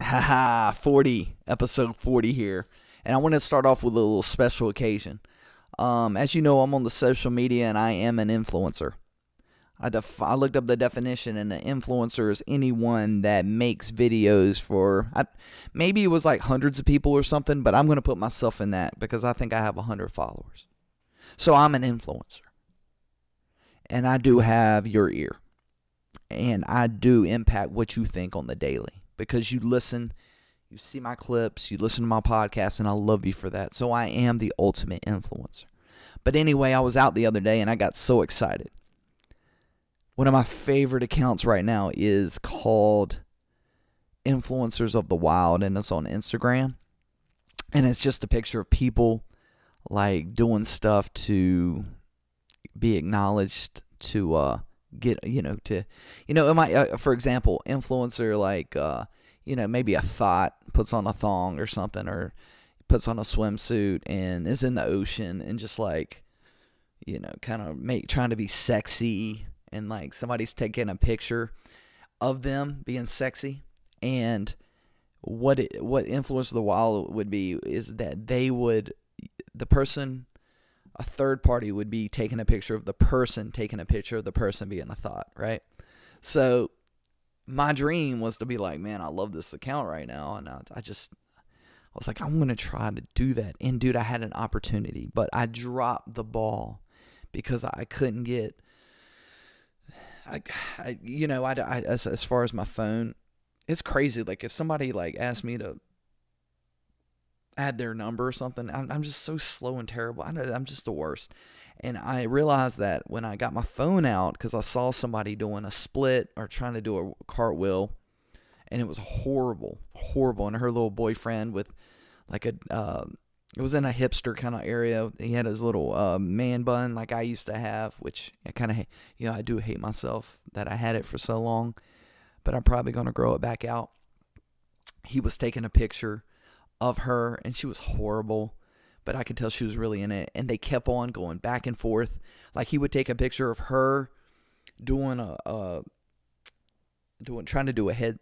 Haha, 40, episode 40 here. And I want to start off with a little special occasion. As you know, I'm on the social media and I am an influencer. I looked up the definition, and an influencer is anyone that makes videos for, maybe it was like hundreds of people or something, but I'm going to put myself in that because I think I have 100 followers. So I'm an influencer. And I do have your ear. And I do impact what you think on the daily because you listen, you see my clips, you listen to my podcast, and I love you for that. So I am the ultimate influencer. But anyway, I was out the other day and I got so excited. One of my favorite accounts right now is called Influencers of the Wild, and it's on Instagram. And it's just a picture of people like doing stuff to be acknowledged, to get, it might, for example, influencer like, maybe a thought puts on a thong or something, or puts on a swimsuit and is in the ocean and just like, kind of trying to be sexy, and like somebody's taking a picture of them being sexy. And what Influence of the Wild would be is that the person, a third party would be taking a picture of the person taking a picture of the person being the thought, right? So my dream was to be like, man, I love this account right now, and I was like, I'm gonna try to do that. And dude, I had an opportunity, but I dropped the ball because I couldn't get, as far as my phone, it's crazy. Like if somebody like asked me to add their number or something, I'm just so slow and terrible. I'm just the worst. And I realized that when I got my phone out, because I saw somebody doing a split or trying to do a cartwheel, and it was horrible, horrible. And her little boyfriend with like it was in a hipster kind of area. He had his little man bun like I used to have, which I kind of, I do hate myself that I had it for so long, but I'm probably going to grow it back out. He was taking a picture of her, and she was horrible, but I could tell she was really in it. And they kept on going back and forth. Like he would take a picture of her doing trying to do a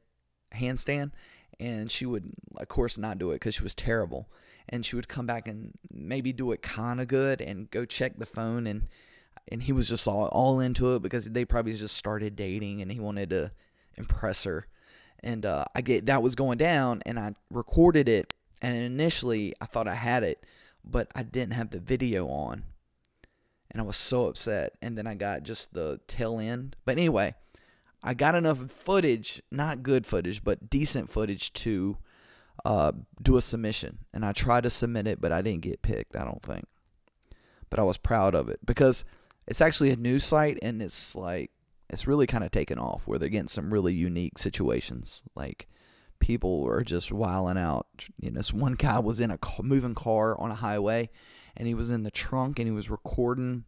handstand, and she would, of course, not do it because she was terrible. And she would come back and maybe do it kind of good and go check the phone, and he was just all into it because they probably just started dating and he wanted to impress her. And that was going down, and I recorded it. And initially, I thought I had it, but I didn't have the video on, and I was so upset. And then I got just the tail end. But anyway, I got enough footage, not good footage, but decent footage to do a submission. And I tried to submit it, but I didn't get picked, I don't think. But I was proud of it because it's actually a news site, and it's really kind of taken off where they're getting some really unique situations. Like people are just wilding out. This one guy was in a moving car on a highway, and he was in the trunk, and he was recording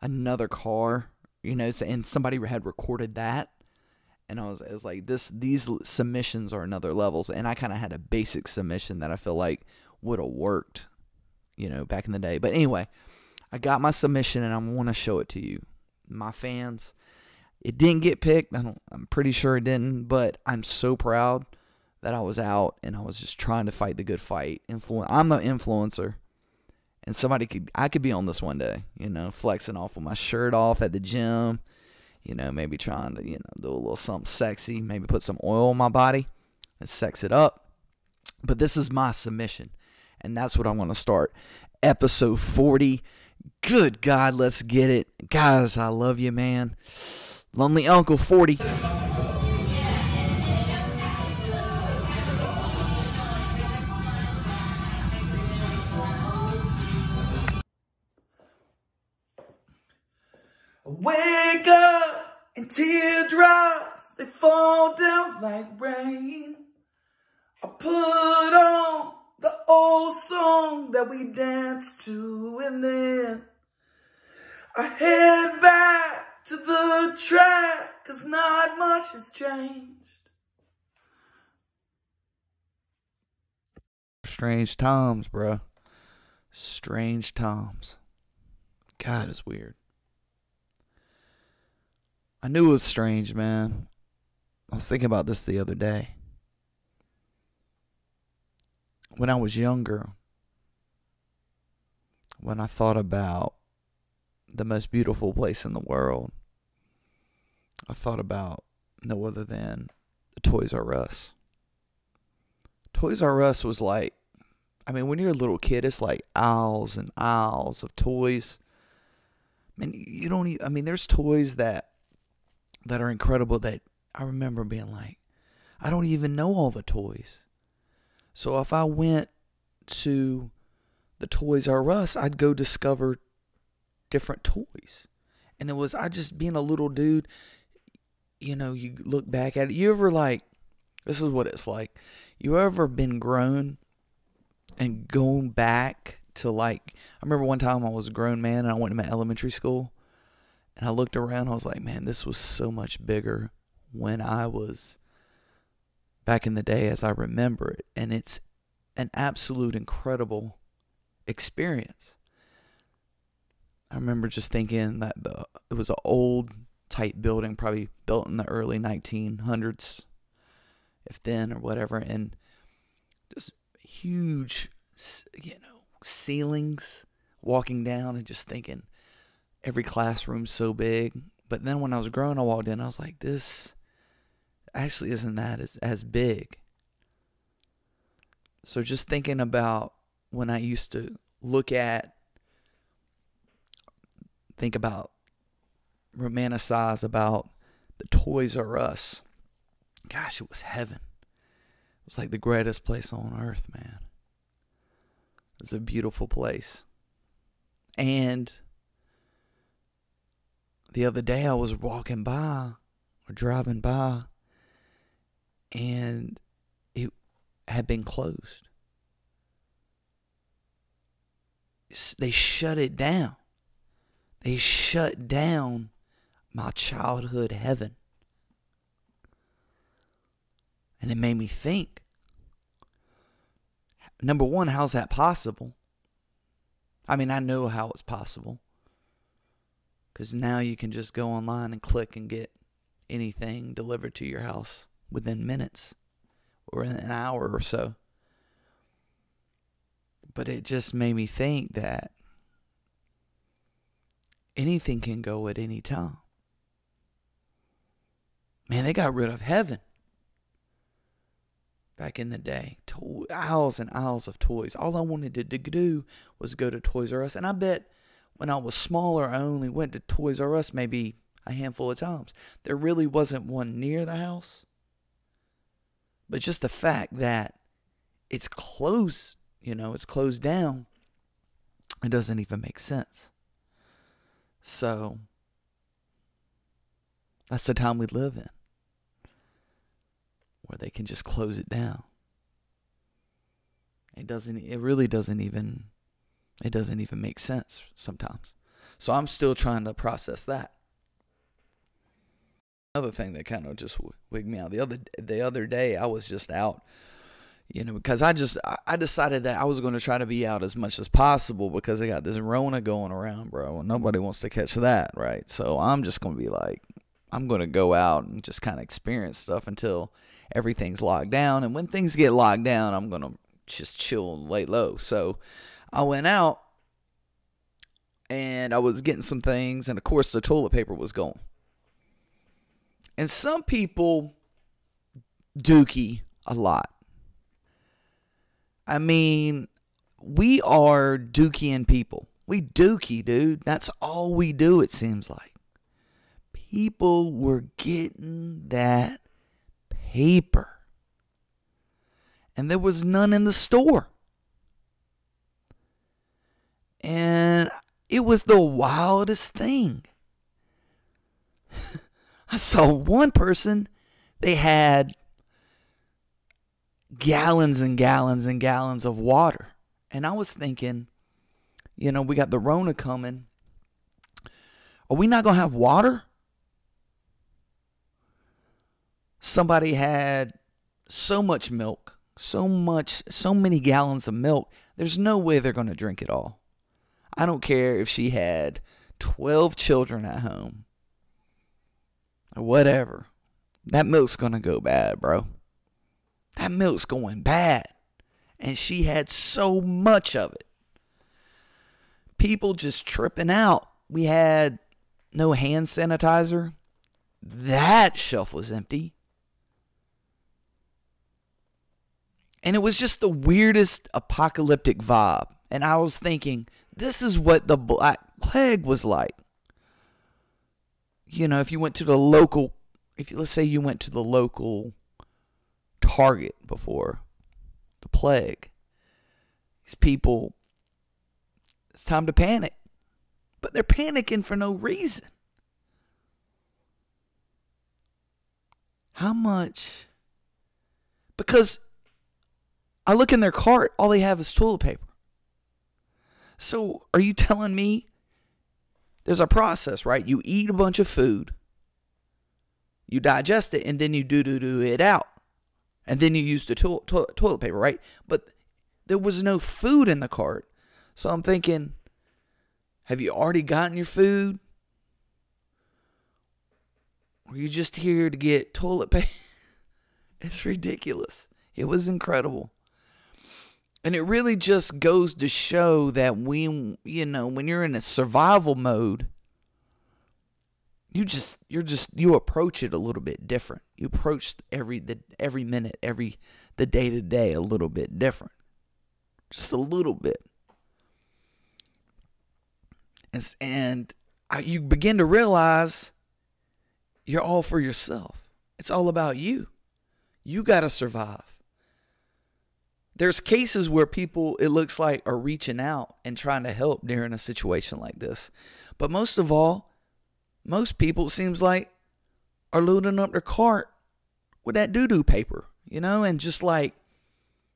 another car, and somebody had recorded that. And I was like, these submissions are another levels. And I kind of had a basic submission that I feel like would have worked, back in the day. But anyway, I got my submission, and I want to show it to you, my fans. It didn't get picked. I'm pretty sure it didn't, but I'm so proud that I was out and I was just trying to fight the good fight. I'm the influencer, and I could be on this one day, flexing off with my shirt off at the gym, maybe trying to, do a little something sexy, maybe put some oil on my body and sex it up. But this is my submission, and that's what I want to start. Episode 40. Good God, let's get it. Guys, I love you, man. Lonely Uncle 40. Wake up and teardrops, they fall down like rain. I put on the old song that we danced to, and then I head back to the track, 'cause not much has changed. Strange times, bro. Strange times. God, it's weird. I knew it was strange, man. I was thinking about this the other day. when I was younger, when I thought about the most beautiful place in the world, I thought about no other than the Toys R Us. Toys R Us was like, I mean, when you're a little kid, it's like aisles and aisles of toys. I mean, you don't even, I mean, there's toys that are incredible that I remember being like, I don't even know all the toys. So if I went to the Toys R Us, I'd go discover different toys. And it was, I just being a little dude, you know, you look back at it. You ever like, this is what it's like. You ever been grown and going back to like, I remember one time I was a grown man and I went to my elementary school and I looked around. I was like, man, this was so much bigger when I was back in the day as I remember it. And it's an absolute incredible experience. I remember just thinking that it was an old type building, probably built in the early 1900s, if then or whatever, and just huge, you know, ceilings, walking down and just thinking every classroom's so big. But then when I was growing, I walked in, I was like, this actually isn't that as big. So just thinking about when I used to think about, romanticize about the Toys R Us. Gosh, it was heaven. It was like the greatest place on earth, man. It was a beautiful place. And the other day I was walking by or driving by and it had been closed. They shut it down. They shut down my childhood heaven. And it made me think, number one, how's that possible? I mean, I know how it's possible. Because now you can just go online and click and get anything delivered to your house within minutes or in an hour or so. But it just made me think that anything can go at any time. Man, they got rid of heaven back in the day. Aisles and aisles of toys. All I wanted to do was go to Toys R Us. And I bet when I was smaller, I only went to Toys R Us maybe a handful of times. There really wasn't one near the house. But just the fact that it's closed, you know, it's closed down, it doesn't even make sense. So that's the time we live in, where they can just close it down. It really doesn't even make sense sometimes. So I'm still trying to process that. Another thing that kind of just wigged me out. The other day I was just out, you know, because I decided that I was going to try to be out as much as possible because I got this Rona going around, bro, and nobody wants to catch that, right? So I'm just going to be like, I'm going to go out and just kind of experience stuff until everything's locked down. And when things get locked down, I'm going to just chill and lay low. So I went out and I was getting some things, and of course the toilet paper was gone. And some people dookie a lot. I mean, we are dookieing people. We dookie, dude. That's all we do, it seems like. People were getting that paper. And there was none in the store. And it was the wildest thing. I saw one person, they had gallons and gallons and gallons of water. And I was thinking, you know, we got the Rona coming. Are we not going to have water? Somebody had so much milk, so many gallons of milk. There's no way they're going to drink it all. I don't care if she had 12 children at home or whatever. That milk's going to go bad, bro. That milk's going bad. And she had so much of it. People just tripping out. We had no hand sanitizer. That shelf was empty. And it was just the weirdest apocalyptic vibe. And I was thinking, this is what the Black Plague was like. You know, if you went to the local, let's say you went to the local Target before the plague. These people, it's time to panic. But they're panicking for no reason. How much? Because I look in their cart, all they have is toilet paper. So are you telling me there's a process, right? You eat a bunch of food, you digest it, and then you do it out. And then you use the toilet paper, right? But there was no food in the cart. So I'm thinking, have you already gotten your food? Or are you just here to get toilet paper? It's ridiculous. It was incredible. And it really just goes to show that when you're in a survival mode, you approach it a little bit different. You approach every minute, the day to day a little bit different. Just a little bit. And you begin to realize you're all for yourself. It's all about you. You got to survive. There's cases where people, it looks like, are reaching out and trying to help during a situation like this. But most of all, most people, it seems like, are loading up their cart with that doo-doo paper, and just like,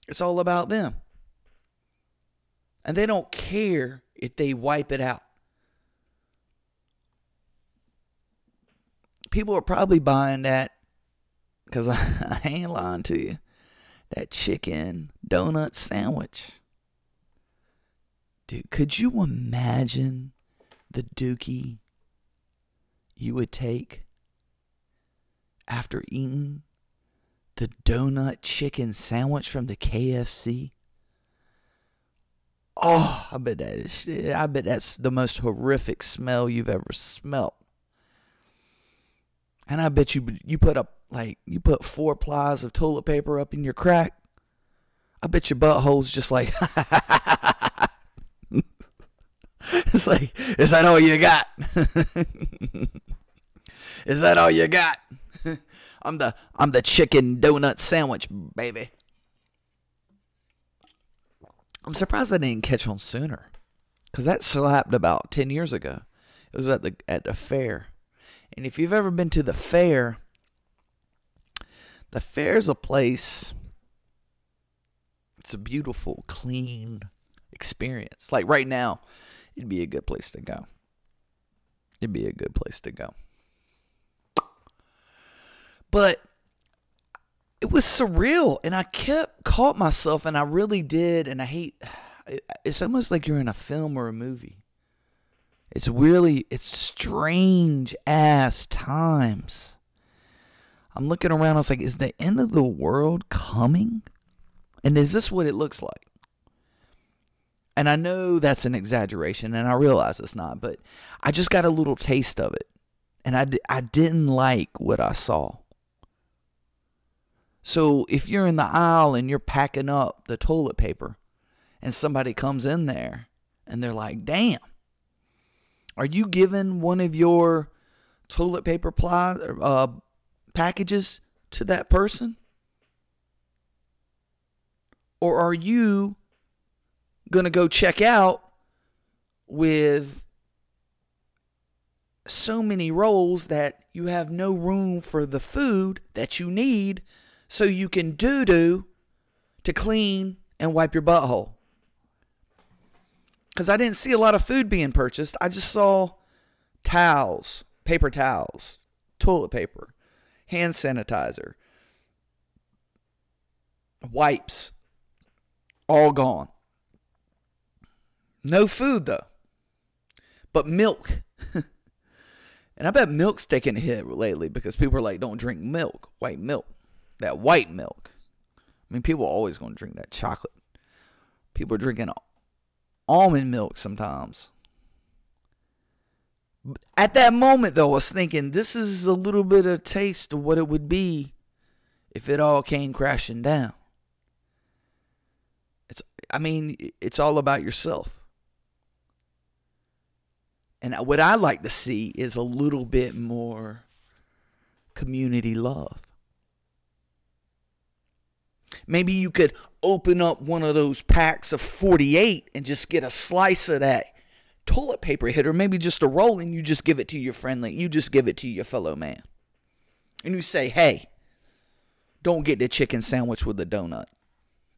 it's all about them. And they don't care if they wipe it out. People are probably buying that, because I ain't lying to you, that chicken donut sandwich. Dude, could you imagine the dookie you would take after eating the donut chicken sandwich from the KFC? Oh, I bet that's the most horrific smell you've ever smelt. And I bet you put 4 plies of toilet paper up in your crack. I bet your butthole's just like, it's like, is that all you got? Is that all you got? I'm the chicken donut sandwich, baby. I'm surprised I didn't catch on sooner, because that slapped about 10 years ago. It was at the fair. And if you've ever been to the fair's a place, it's a beautiful, clean experience. Like right now, it'd be a good place to go. It'd be a good place to go. But it was surreal, and I caught myself, and I really did, and it's almost like you're in a film or a movie. It's strange ass times. I'm looking around, I was like, is the end of the world coming? And is this what it looks like? And I know that's an exaggeration, and I realize it's not, but I just got a little taste of it. And I didn't like what I saw. So if you're in the aisle and you're packing up the toilet paper, and somebody comes in there, and they're like, damn, are you giving one of your toilet paper packages to that person? Or are you going to go check out with so many rolls that you have no room for the food that you need so you can doo-doo to clean and wipe your butthole? Because I didn't see a lot of food being purchased. I just saw towels, paper towels, toilet paper, hand sanitizer, wipes, all gone. No food, though. But milk. And I bet milk's taking a hit lately because people are like, don't drink milk, white milk. That white milk. I mean, people are always going to drink that chocolate. People are drinking almond milk sometimes. At that moment, though, I was thinking, this is a little bit of taste of what it would be if it all came crashing down. It's all about yourself. And what I like to see is a little bit more community love. Maybe you could open up one of those packs of 48 and just get a slice of that toilet paper hit, or maybe just a roll, and you just give it to your friendly. You just give it to your fellow man. And you say, hey, don't get the chicken sandwich with the donut.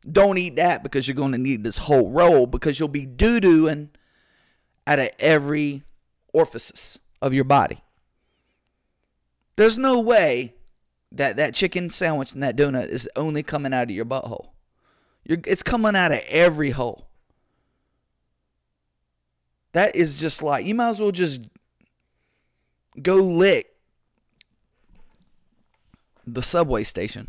Don't eat that because you're going to need this whole roll, because you'll be doo-dooing out of every orifice of your body. There's no way that chicken sandwich and that donut is only coming out of your butthole. It's coming out of every hole. That is just like, you might as well just go lick the subway station.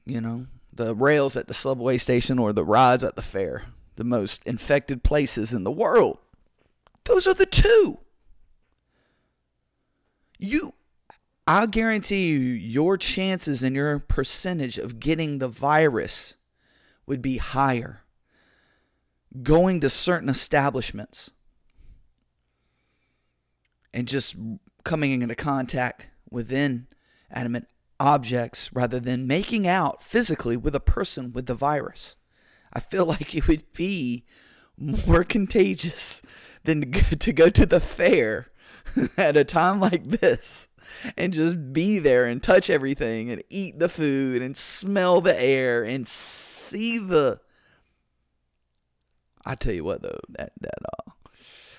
You know, the rails at the subway station or the rides at the fair. The most infected places in the world. Those are the two. I guarantee you, your chances and your percentage of getting the virus would be higher going to certain establishments and just coming into contact with inanimate objects rather than making out physically with a person with the virus. I feel like it would be more contagious than to go to the fair at a time like this and just be there and touch everything and eat the food and smell the air and see the... I tell you what, though,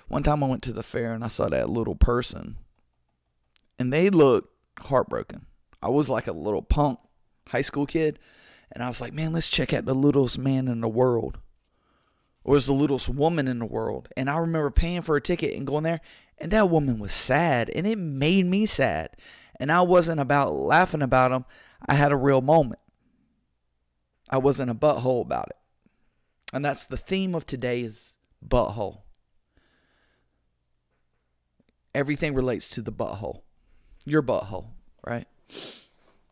one time I went to the fair and I saw that little person and they looked heartbroken. I was like a little punk high school kid, and I was like, man, let's check out the littlest man in the world, or is the littlest woman in the world. And I remember paying for a ticket and going there, and that woman was sad, and it made me sad. And I wasn't about laughing about them. I had a real moment. I wasn't a butthole about it. And that's the theme of today, is butthole. Everything relates to the butthole. Your butthole, right?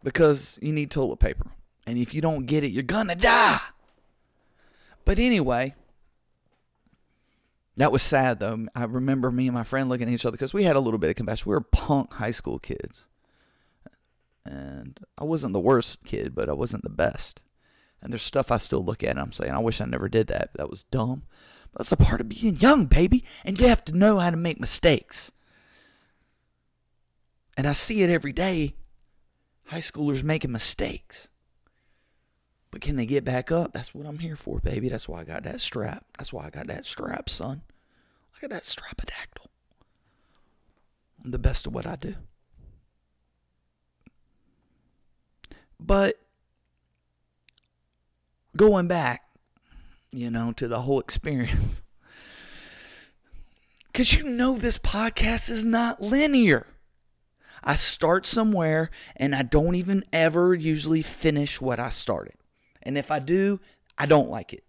Because you need toilet paper. And if you don't get it, you're gonna die. But anyway, that was sad, though. I remember me and my friend looking at each other because we had a little bit of compassion. We were punk high school kids. And I wasn't the worst kid, but I wasn't the best. And there's stuff I still look at and I'm saying, I wish I never did that. That was dumb. But that's a part of being young, baby. And you have to know how to make mistakes. And I see it every day. High schoolers making mistakes. But can they get back up? That's what I'm here for, baby. That's why I got that strap. That's why I got that strap, son. I got that strapadactyl. I'm the best at what I do. But going back, to the whole experience. Because this podcast is not linear. I start somewhere and I don't even ever usually finish what I started. And if I do, I don't like it.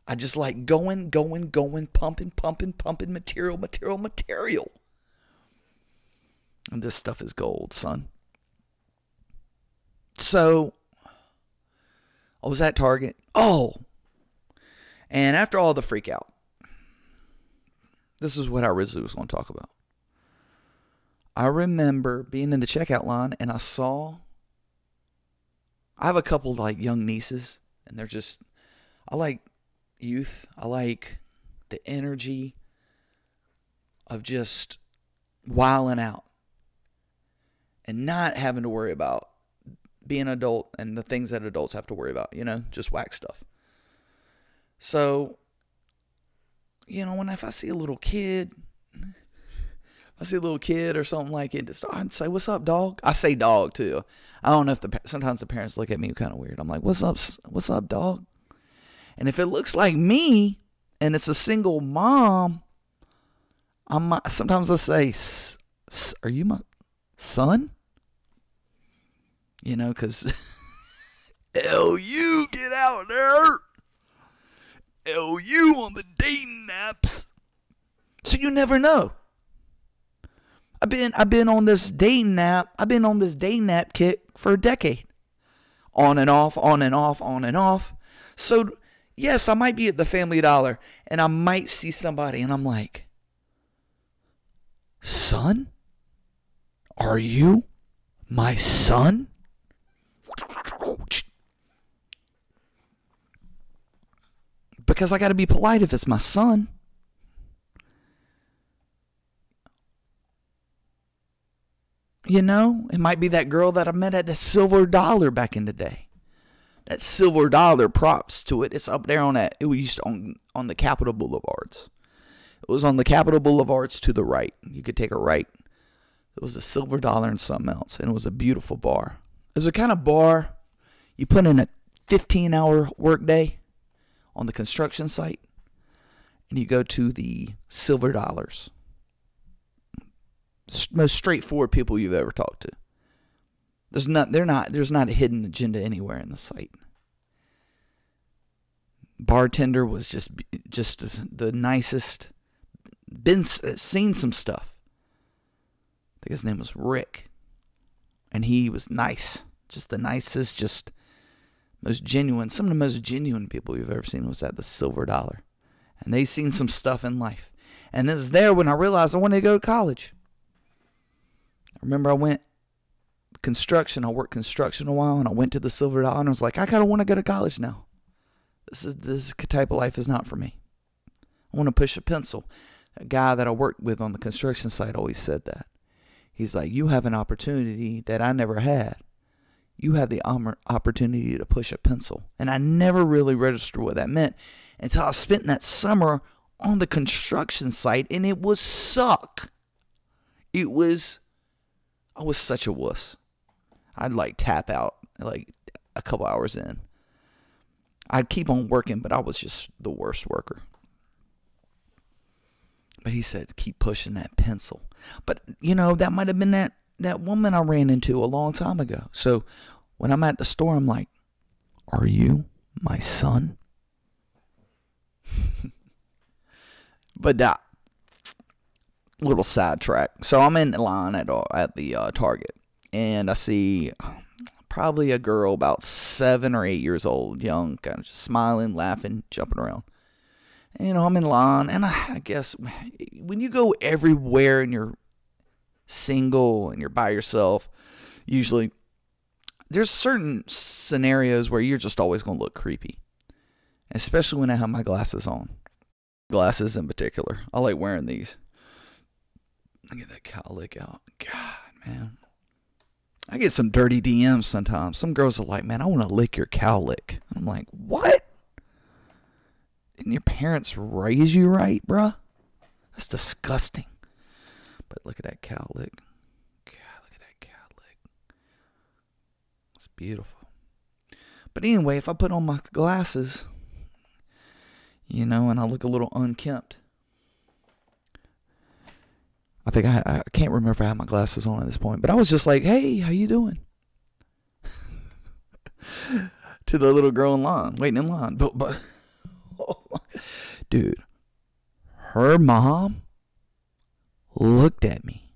I just like going, pumping material. And this stuff is gold, son. So, I was at Target. And after all the freak out, this is what I originally was going to talk about. I remember being in the checkout line and I have a couple like young nieces, and I like youth. I like the energy of just wilding out and not having to worry about being an adult and the things that adults have to worry about, just whack stuff. So, if I see a little kid, or something like it, I'd say, what's up, dog? I say dog, too. I don't know if sometimes the parents look at me kind of weird. I'm like, what's up, dog? And if it looks like me, and it's a single mom, sometimes I'll say, are you my son? Because, hell, you get out there. LU on the dating apps. So you never know. I've been on this dating app. I've been on this dating app kick for a decade. On and off, on and off, on and off. So yes, I might be at the Family Dollar and I might see somebody and I'm like, son? Are you my son? Because I got to be polite if it's my son. You know, it might be that girl that I met at the Silver Dollar back in the day. That Silver Dollar, props to it. It's up there on that. It was used on the Capitol Boulevards. It was on the Capitol Boulevards to the right. You could take a right. It was a Silver Dollar and something else, and it was a beautiful bar. It was a kind of bar you put in a 15-hour workday on the construction site, and you go to the Silver Dollars. Most straightforward people you've ever talked to. There's not a hidden agenda anywhere in the site. Bartender was just the nicest. Seen some stuff. I think his name was Rick, and he was nice, just the nicest, just most genuine. Some of the most genuine people you've ever seen was at the Silver Dollar, and they seen some stuff in life. And this is there when I realized I wanted to go to college. I remember I went construction. I worked construction a while, and I went to the Silver Dollar, and I was like, I kind of want to go to college now. This type of life is not for me. I want to push a pencil. A guy that I worked with on the construction site always said that. He's like, you have an opportunity that I never had. You have the opportunity to push a pencil. And I never really registered what that meant until I spent that summer on the construction site, and it was suck. I was such a wuss. I'd like tap out like a couple hours in. I'd keep on working, but I was just the worst worker. But he said, keep pushing that pencil. But, you know, that might have been that woman I ran into a long time ago. So when I'm at the store, I'm like, are you my son? But little sidetrack. So I'm in line at the Target, and I see probably a girl about 7 or 8 years old, young, kind of just smiling, laughing, jumping around. And, you know, I'm in line, and I guess when you go everywhere and you're single and you're by yourself, usually there's certain scenarios where you're just always going to look creepy, especially when I have my glasses on. Glasses in particular. I like wearing these. I get that cowlick out. God, man. I get some dirty DMs sometimes. Some girls are like, man, I want to lick your cowlick. I'm like, what? Didn't your parents raise you right, bruh? That's disgusting. But look at that cowlick. God, look at that cowlick. It's beautiful. But anyway, if I put on my glasses, you know, and I look a little unkempt, I think I can't remember if I had my glasses on at this point, but I was just like, hey, how you doing? To the little girl in line, waiting in line. But oh my, dude, her mom looked at me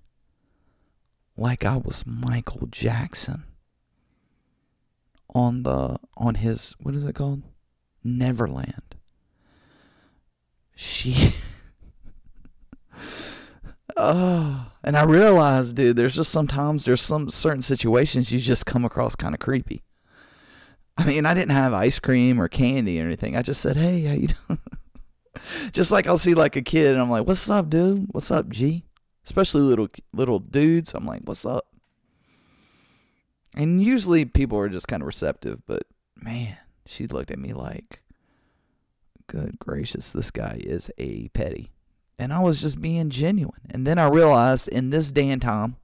like I was Michael Jackson on his, what is it called? Neverland. She... Oh, and I realized, dude, there's some certain situations you just come across kind of creepy. I mean, I didn't have ice cream or candy or anything. I just said, hey, how you doing? Just like I'll see like a kid and I'm like, what's up, dude? What's up, G? Especially little dudes. I'm like, what's up? And usually people are just kind of receptive, but man, she looked at me like, good gracious, this guy is a petty. And I was just being genuine. And then I realized in this day and time,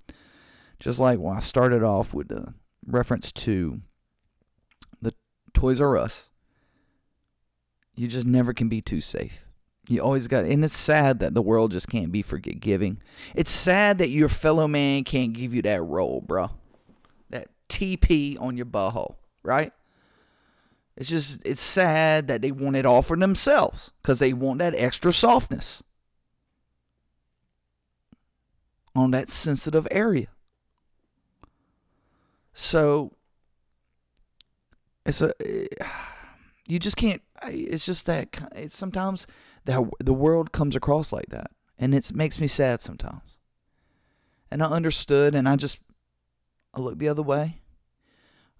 just like when I started off with the reference to the Toys R Us, you just never can be too safe. You always got, and it's sad that the world just can't be forgiving. It's sad that your fellow man can't give you that roll, bro. That TP on your butthole, right? It's sad that they want it all for themselves because they want that extra softness on that sensitive area. So you just can't. It's just that sometimes the world comes across like that, and it makes me sad sometimes. And I understood, and I looked the other way.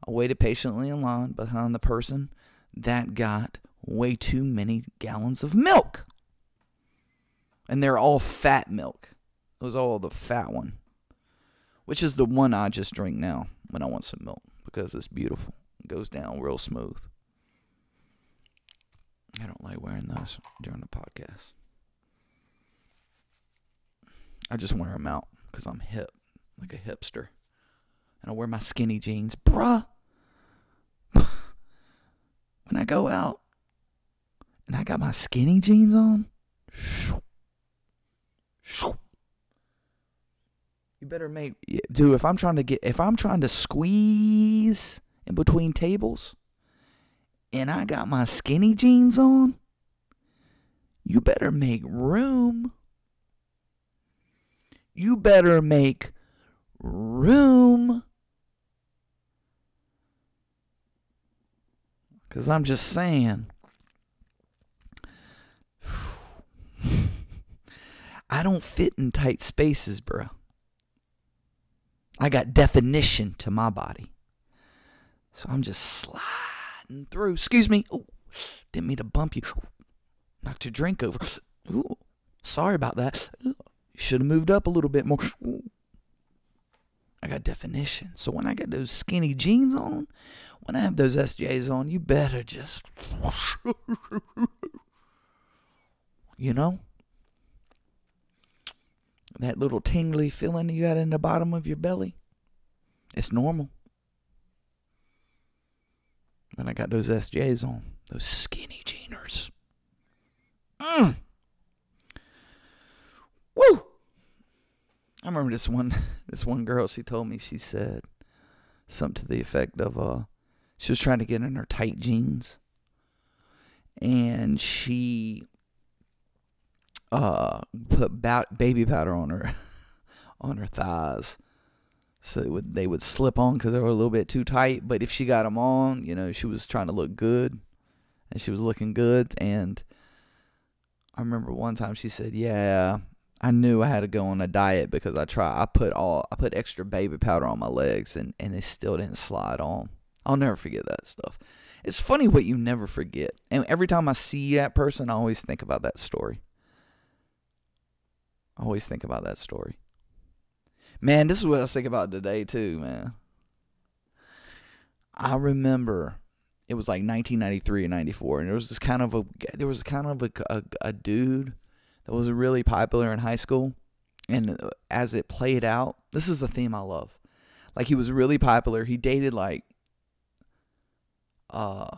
I waited patiently in line behind the person that got way too many gallons of milk. And they're all fat milk. It was all the fat one. Which is the one I just drink now when I want some milk. Because it's beautiful. It goes down real smooth. I don't like wearing those during the podcast. I just wear them out because I'm hip. Like a hipster. And I wear my skinny jeans. Bruh. When I go out and I got my skinny jeans on, you better dude, if I'm trying to squeeze in between tables and I got my skinny jeans on, you better make room. You better make room. Because I'm just saying, I don't fit in tight spaces, bro. I got definition to my body. So I'm just sliding through. Excuse me. Ooh, didn't mean to bump you. Ooh, knocked your drink over. Ooh, sorry about that. Ooh, you should have moved up a little bit more. Ooh. I got definition. So when I get those skinny jeans on, when I have those SJs on, you better just, you know, that little tingly feeling you got in the bottom of your belly, it's normal. When I got those SJs on, those skinny jeaners. Woo! I remember this one girl, she told me, she said something to the effect of, she was trying to get in her tight jeans. And she put baby powder on her thighs. So they would slip on because they were a little bit too tight. But if she got them on, you know, she was trying to look good. And she was looking good. And I remember one time she said, yeah, I knew I had to go on a diet because I put extra baby powder on my legs and they still didn't slide on. I'll never forget that stuff. It's funny what you never forget. And every time I see that person, I always think about that story. Man, this is what I was thinking about today too, man. I remember it was like 1993 or 94, and there was kind of a dude that was really popular in high school, and as it played out, this is the theme I love. Like, he was really popular. He dated like the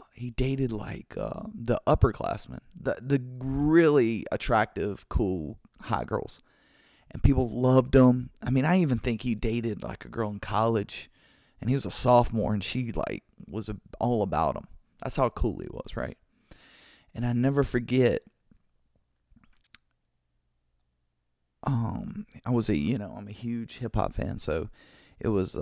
upperclassmen, the really attractive, cool, hot girls, and people loved him. I mean, I even think he dated like a girl in college, and he was a sophomore, and she like was all about him. That's how cool he was, right? And I never forget. I'm a huge hip hop fan, so it was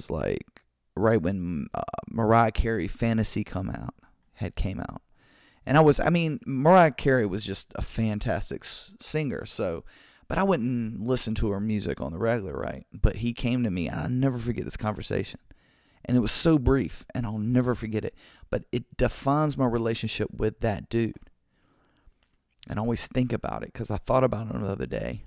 like right when Mariah Carey Fantasy came out. And Mariah Carey was just a fantastic singer, but I wouldn't listen to her music on the regular, right? But he came to me, and I'll never forget this conversation. And it was so brief, and I'll never forget it. But it defines my relationship with that dude. And I always think about it because I thought about it the other day.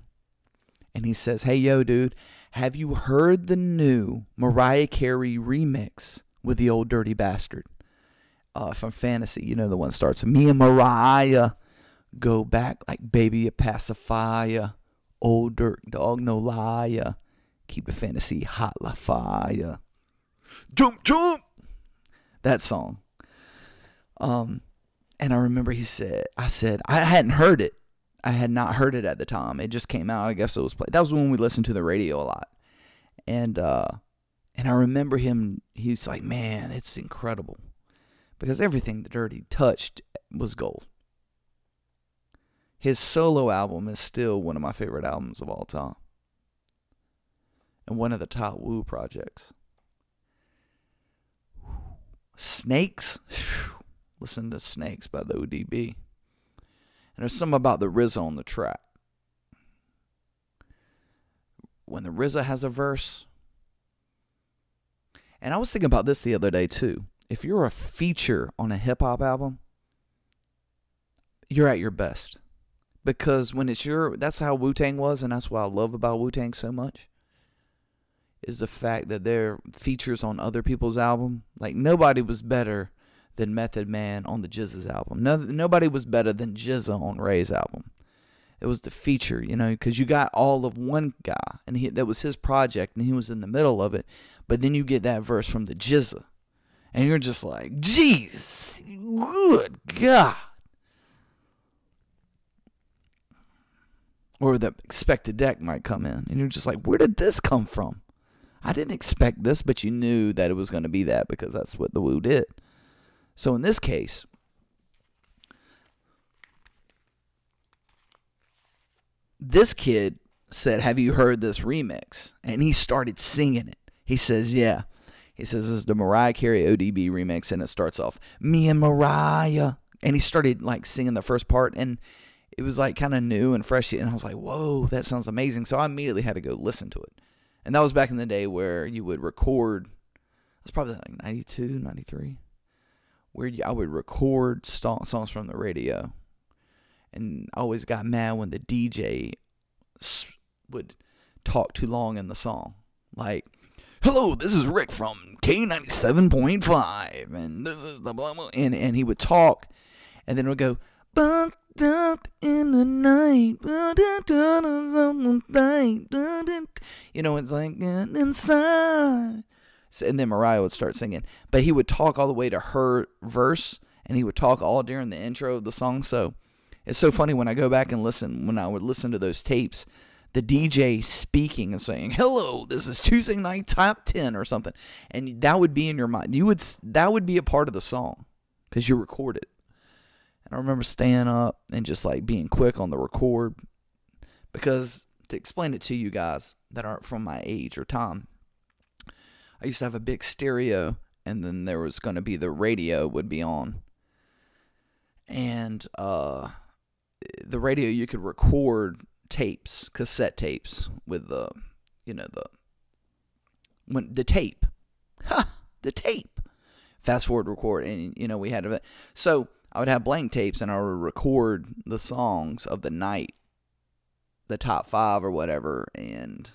And he says, hey, yo, dude, have you heard the new Mariah Carey remix with the Old Dirty Bastard from Fantasy? You know, the one that starts, me and Mariah go back like baby a pacifier, old dirt dog, no liar, keep the fantasy hot like fire. Jump, jump! That song. And I remember I said, I hadn't heard it. I had not heard it at the time. It just came out. I guess it was played. That was when we listened to the radio a lot. And And I remember he's like, man, it's incredible. Because everything that Dirty touched was gold. His solo album is still one of my favorite albums of all time. And one of the top Wu projects. Snakes. Listen to Snakes by the ODB. And there's something about the RZA on the track. When the RZA has a verse. And I was thinking about this the other day too. If you're a feature on a hip hop album, you're at your best. Because when it's that's how Wu-Tang was, and that's what I love about Wu-Tang so much, is the fact that they're features on other people's album. Like, nobody was better than Method Man on the GZA's album. Nobody was better than GZA on Ray's album. It was the feature, because you got all of one guy, and that was his project, and he was in the middle of it. But then you get that verse from the GZA, and you're just like, jeez, good God. Or the expected deck might come in, and you're just like, where did this come from? I didn't expect this, but you knew that it was going to be that because that's what the Wu did. So in this case, this kid said, have you heard this remix? And he started singing it. He says, yeah. He says, this is the Mariah Carey ODB remix, and it starts off, me and Mariah. And he started like singing the first part, and it was like kind of new and fresh, and I was like, whoa, that sounds amazing. So I immediately had to go listen to it. And that was back in the day where you would record, it was probably like 92, 93, where I would record songs from the radio. And I always got mad when the DJ would talk too long in the song. Like, hello, this is Rick from K97.5, and this is the blah, blah, and he would talk, and then it would go, bucked out in the night, it's like, inside. And then Mariah would start singing. But he would talk all the way to her verse, and he would talk all during the intro of the song. So it's so funny when I go back and listen, when I would listen to those tapes, the DJ speaking and saying, hello, this is Tuesday Night Top 10 or something. And that would be in your mind. That would be a part of the song because you record it. And I remember staying up and just like being quick on the record, because to explain it to you guys that aren't from my age or time, I used to have a big stereo, and then there was going to be the radio would be on. And the radio, you could record tapes, cassette tapes with the tape. The tape. Fast forward record, and we had it. So I would have blank tapes, and I would record the songs of the night, the top 5 or whatever, and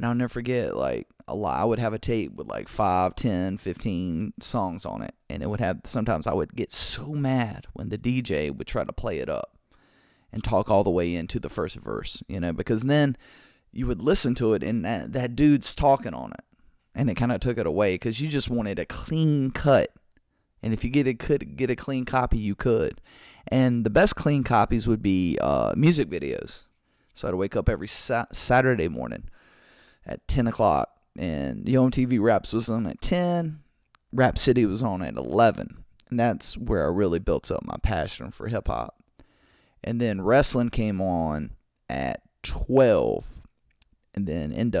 I'll never forget, like, I would have a tape with like 5, 10, 15 songs on it, and it would have, sometimes I would get so mad when the DJ would try to play it up and talk all the way into the first verse, because then you would listen to it, and that dude's talking on it, and it kind of took it away, because you just wanted a clean cut. And if you could get a clean copy, you could. And the best clean copies would be music videos. So I'd wake up every Saturday morning at 10 o'clock. And Yo MTV Raps was on at 10. Rap City was on at 11. And that's where I really built up my passion for hip-hop. And then wrestling came on at 12. And then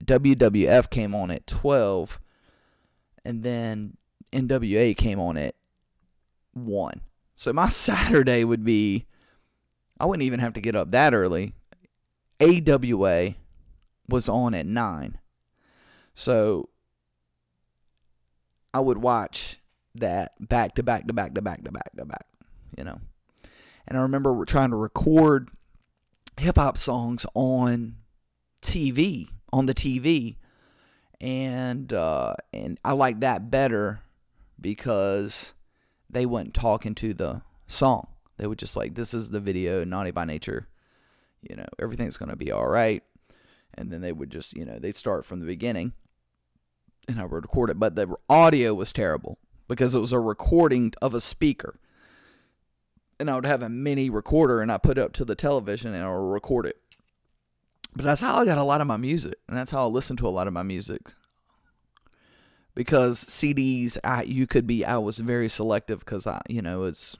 WWF came on at 12. And then NWA came on at 1. So my Saturday would be, I wouldn't even have to get up that early. AWA was on at 9. So I would watch that back to back to back to back to back to back, And I remember we're trying to record hip-hop songs on the TV. And I like that better, because they weren't talking to the song. They would just like, this is the video, Naughty by Nature, everything's going to be all right. And then they would just, they'd start from the beginning, and I would record it. But the audio was terrible, because it was a recording of a speaker. And I would have a mini recorder, and I put it up to the television, and I would record it. But that's how I got a lot of my music, and that's how I listen to a lot of my music. because CDs, I was very selective because it's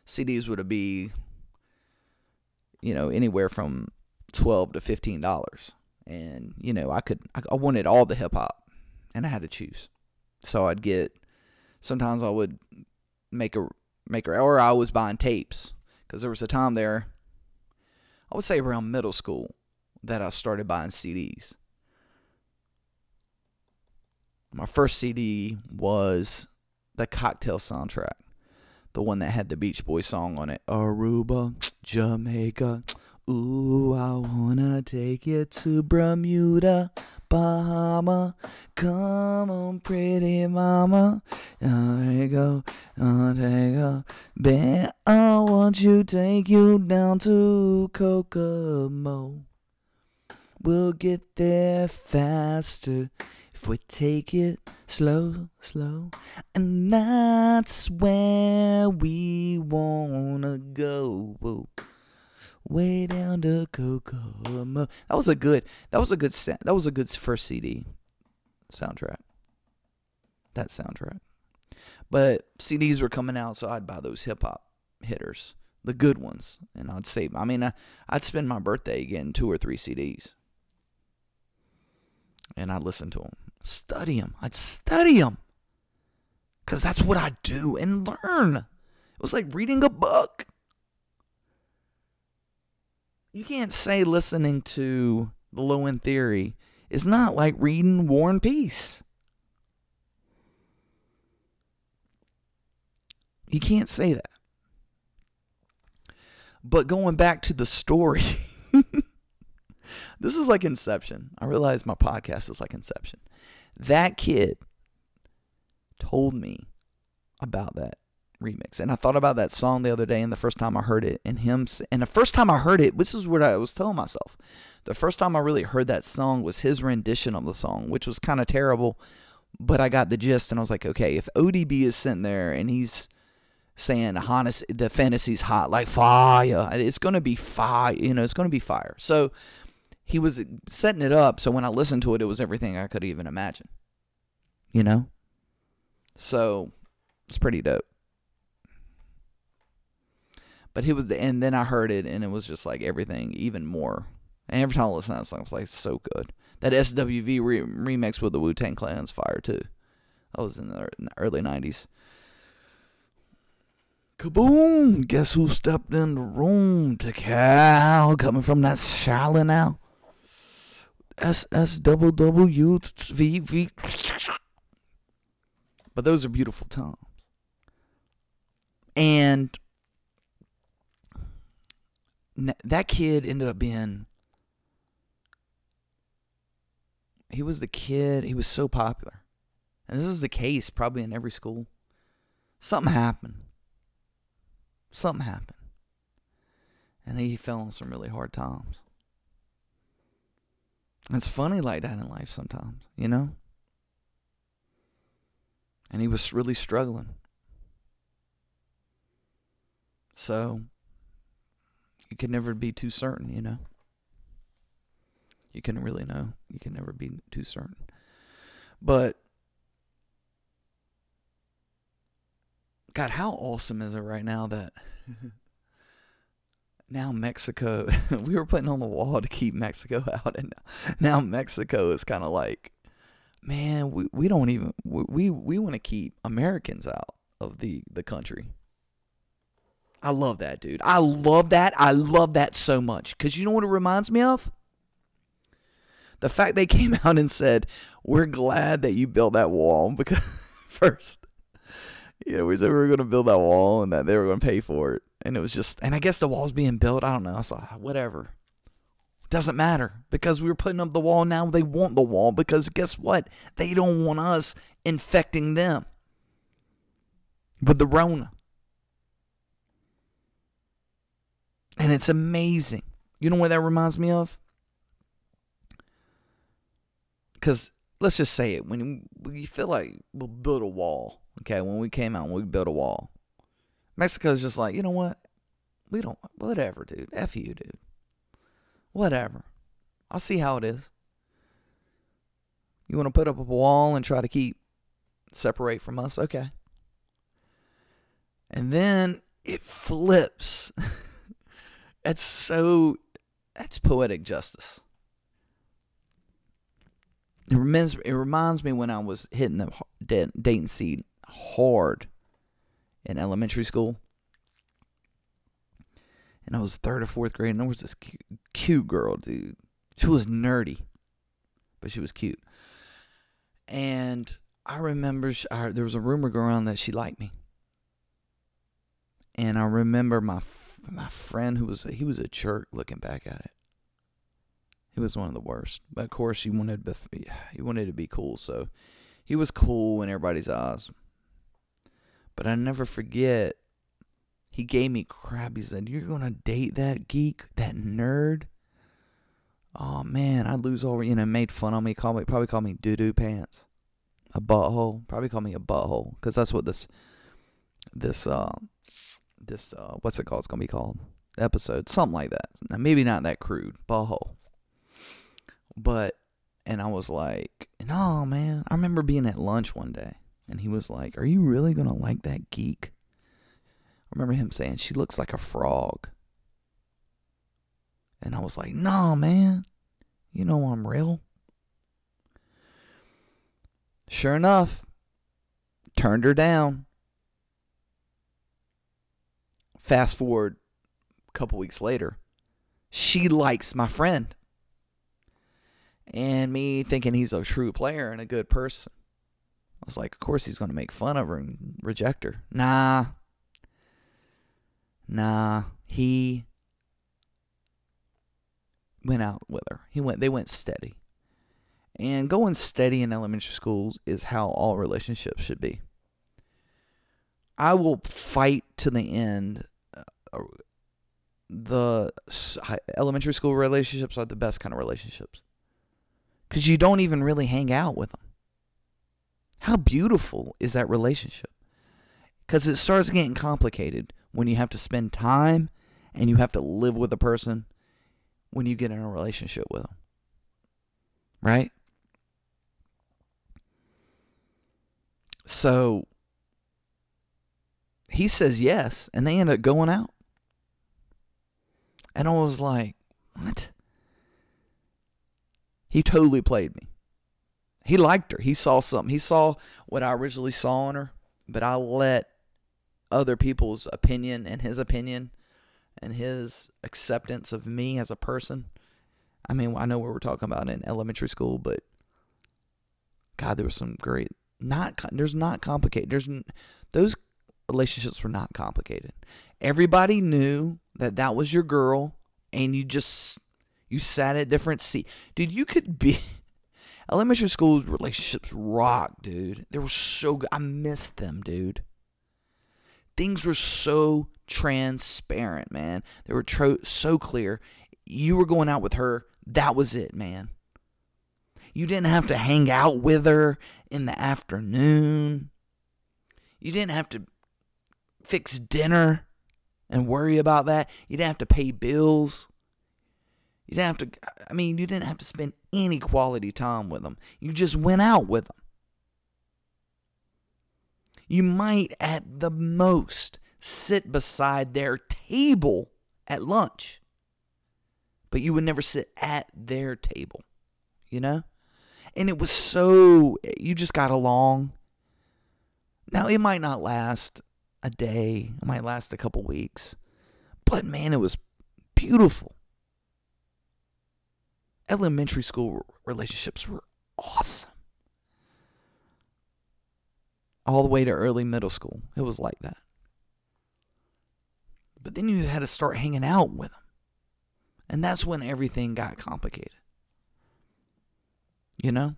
CDs would be, anywhere from $12 to $15, and I wanted all the hip hop, and I had to choose. So sometimes I would or I was buying tapes, because there was a time there, I would say around middle school, that I started buying CDs. My first CD was the Cocktail soundtrack, the one that had the Beach Boys song on it. Aruba, Jamaica, ooh, I wanna take you to Bermuda, Bahama, come on, pretty mama, there you go, take a bit, I want you, take you down to Kokomo. We'll get there faster if we take it slow, slow. And that's where we wanna go. Whoa. Way down to Kokomo. That was a good first CD soundtrack. That soundtrack. But CDs were coming out, so I'd buy those hip hop hitters, the good ones, and I'd save. I'd spend my birthday getting 2 or 3 CDs. And I'd listen to them. Study them. I'd study them. Because that's what I do and learn. It was like reading a book. You can't say listening to The Low End Theory is not like reading War and Peace. You can't say that. But going back to the story... This is like Inception. I realize my podcast is like Inception. That kid told me about that remix. And I thought about that song the other day, and the first time I heard it, and the first time I heard it, this is what I was telling myself. The first time I really heard that song was his rendition of the song, which was kind of terrible, but I got the gist, and I was like, okay, if ODB is sitting there and he's saying the fantasy's hot like fire, it's going to be fire, it's going to be fire. So he was setting it up, so when I listened to it, it was everything I could even imagine. So it's pretty dope. But and then I heard it, and it was just like everything, even more. And every time I listened to that song, I was like, so good. That SWV remix with the Wu-Tang Clan's fire too. That was in the early 90s. Kaboom! Guess who stepped in the room? To Cal, coming from that Charlotte now. SSWWV. But those are beautiful times. And that kid ended up being... He was so popular. And this is the case probably in every school. Something happened. And he fell on some really hard times. It's funny like that in life sometimes, And he was really struggling. So, you can never be too certain, You can really know. You can never be too certain. But, God, how awesome is it right now that... Now Mexico, we were putting on the wall to keep Mexico out, and now Mexico is kind of like, man, we don't even, we want to keep Americans out of the country. I love that, dude. I love that so much, because you know what it reminds me of? The fact they came out and said, we're glad that you built that wall, because first, we said we were going to build that wall and that they were going to pay for it. And it was just, and I guess the wall's being built. I don't know. I saw, whatever. Doesn't matter, because we were putting up the wall. Now they want the wall, because guess what? They don't want us infecting them with the Rona. And it's amazing. You know what that reminds me of? Because let's just say it. When we feel like we'll build a wall, okay, when we came out and we built a wall, Mexico's just like, you know what? We don't, whatever, dude. F you, dude. Whatever. I'll see how it is. You want to put up a wall and try to keep separate from us. Okay. And then it flips. That's poetic justice. It reminds me when I was hitting the dating scene hard in elementary school. And I was 3rd or 4th grade, and there was this cute girl, dude. She was nerdy, but she was cute. And I remember there was a rumor going around that she liked me. And I remember my friend he was a jerk looking back at it. He was one of the worst. But of course, he wanted to be cool, so he was cool in everybody's eyes. But I never forget, he gave me crap. He said, "You're gonna date that geek, that nerd?" Oh man, I'd lose all. Made fun of me. Probably called me doo-doo pants, a butthole. Probably called me a butthole, because that's what this what's it called? It's gonna be called episode, something like that. Now, maybe not that crude, butthole. But, and I was like, no, man. I remember being at lunch one day, and he was like, "Are you really gonna like that geek?" I remember him saying, "She looks like a frog." And I was like, "No, man. You know I'm real." Sure enough, turned her down. Fast forward a couple weeks later, she likes my friend. And me thinking he's a true player and a good person, I was like, of course he's going to make fun of her and reject her. Nah. He went out with her. They went steady. And going steady in elementary school is how all relationships should be. I will fight to the end. The elementary school relationships are the best kind of relationships, because you don't even really hang out with them. How beautiful is that relationship? Because it starts getting complicated when you have to spend time and you have to live with a person when you get in a relationship with them. Right? So he says yes, and they end up going out. And I was like, what? He totally played me. He liked her. He saw something. He saw what I originally saw in her, but I let other people's opinion and his acceptance of me as a person. I mean, I know what we're talking about in elementary school, but God, there was some great, those relationships were not complicated. Everybody knew that was your girl, and you sat at different seats. Dude, you could be... Elementary school relationships rock, dude. They were so good. I missed them, dude. Things were so transparent, man. They were so clear. You were going out with her. That was it, man. You didn't have to hang out with her in the afternoon. You didn't have to fix dinner and worry about that. You didn't have to pay bills. You didn't have to spend any quality time with them. You just went out with them. You might, at the most, sit beside their table at lunch, but you would never sit at their table, you know? And it was you just got along. Now, it might not last a day. It might last a couple weeks. But, man, it was beautiful. Elementary school relationships were awesome. All the way to early middle school, it was like that. But then you had to start hanging out with them. And that's when everything got complicated. You know?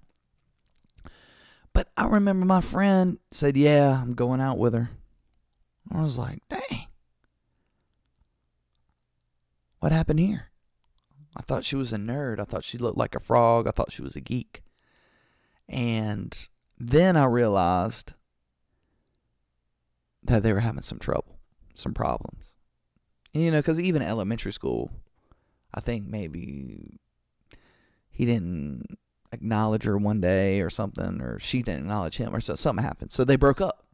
But I remember my friend said, "Yeah, I'm going out with her." I was like, dang. What happened here? I thought she was a nerd. I thought she looked like a frog. I thought she was a geek. And then I realized that they were having some trouble, some problems. And, because even in elementary school, I think maybe he didn't acknowledge her one day or something, or she didn't acknowledge him, or something happened. So they broke up.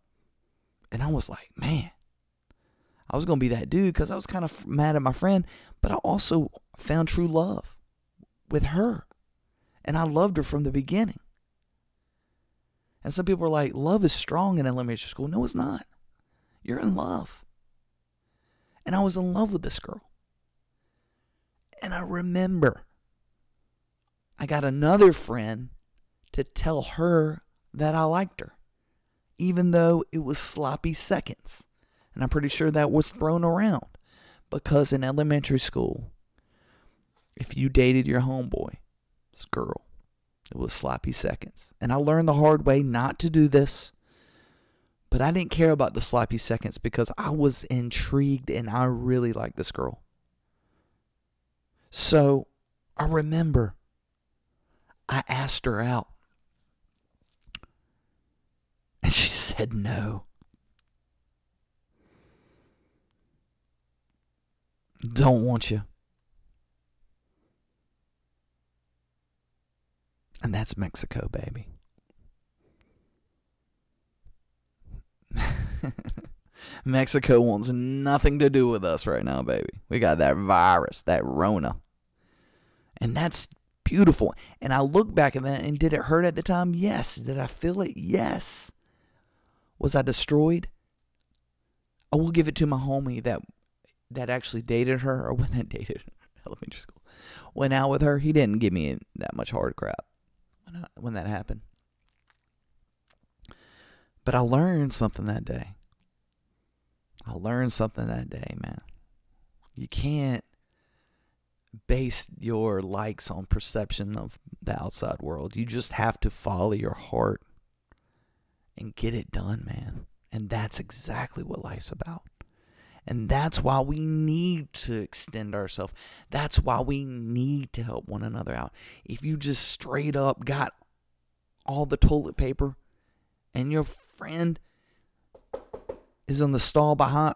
And I was like, man, I was going to be that dude because I was kind of mad at my friend, but I also found true love with her. And I loved her from the beginning. And some people are like, love is strong in elementary school. No, it's not. You're in love. And I was in love with this girl. And I remember I got another friend to tell her that I liked her, even though it was sloppy seconds. And I'm pretty sure that was thrown around because in elementary school, if you dated your homeboy, this girl, it was sloppy seconds. And I learned the hard way not to do this. But I didn't care about the sloppy seconds because I was intrigued and I really liked this girl. So I remember I asked her out. And she said no. Don't want you. And that's Mexico, baby. Mexico wants nothing to do with us right now, baby. We got that virus, that Rona. And that's beautiful. And I look back at that, and did it hurt at the time? Yes. Did I feel it? Yes. Was I destroyed? I will give it to my homie that actually dated her, or when I dated her, elementary school, went out with her. He didn't give me that much hard crap when that happened. But I learned something that day. Man. You can't base your likes on perception of the outside world. You just have to follow your heart and get it done, man. And that's exactly what life's about. And that's why we need to extend ourselves. That's why we need to help one another out. If you just straight up got all the toilet paper and your friend is in the stall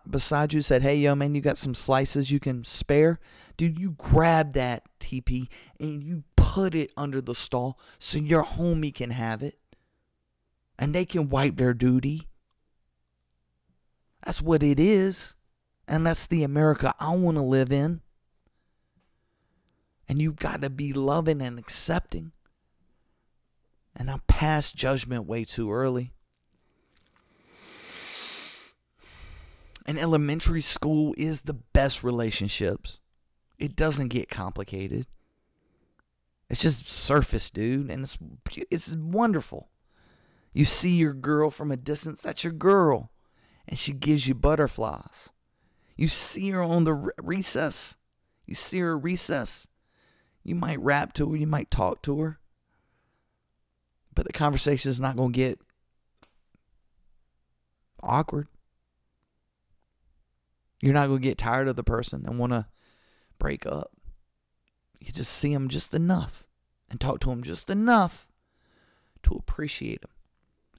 beside you, said, hey, yo, man, you got some slices you can spare? Dude, you grab that TP and you put it under the stall so your homie can have it. And they can wipe their duty. That's what it is. And that's the America I want to live in. And you got to be loving and accepting. And I passed judgment way too early. And elementary school is the best relationships. It doesn't get complicated. It's just surface, dude. And it's wonderful. You see your girl from a distance, that's your girl. And she gives you butterflies. You see her on the recess. You see her at recess. You might rap to her. You might talk to her. But the conversation is not going to get awkward. You're not going to get tired of the person and want to break up. You just see them just enough and talk to them just enough to appreciate them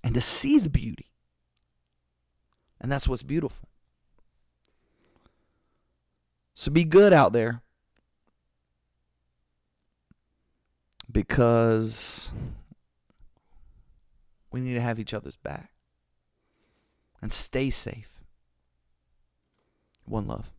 and to see the beauty. And that's what's beautiful. So be good out there, because we need to have each other's back. And stay safe. One love.